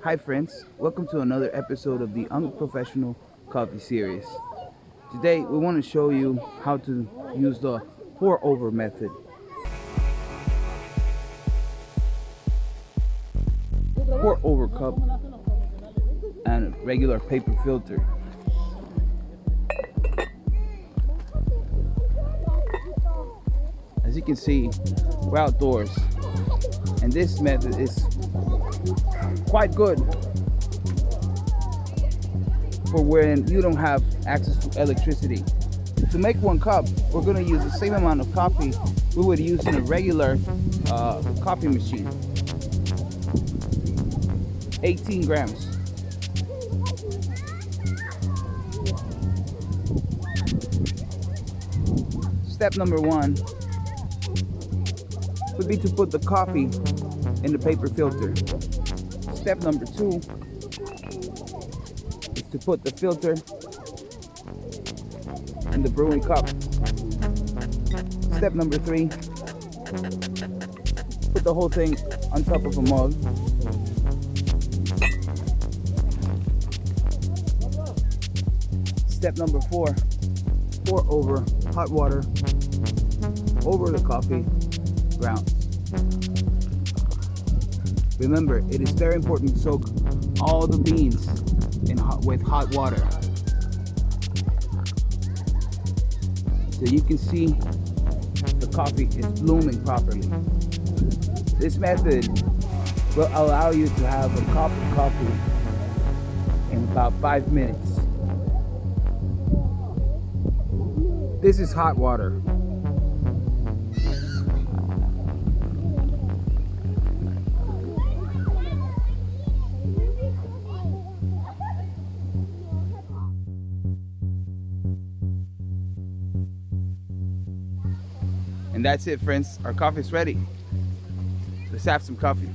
Hi friends, welcome to another episode of the Unprofessional Coffee Series. Today we want to show you how to use the pour over method. Pour over cup and a regular paper filter. As you can see, we're outdoors and this method is quite good for when you don't have access to electricity. To make one cup, we're going to use the same amount of coffee we would use in a regular coffee machine. 18 grams. Step number one would be to put the coffee in the paper filter. Step number two is to put the filter in the brewing cup. Step number three, put the whole thing on top of a mug. Step number four, pour over hot water over the coffee grounds. Remember, it is very important to soak all the beans with hot water so you can see the coffee is blooming properly. This method will allow you to have a cup of coffee in about 5 minutes. This is hot water. And that's it, friends. Our coffee's ready. Let's have some coffee.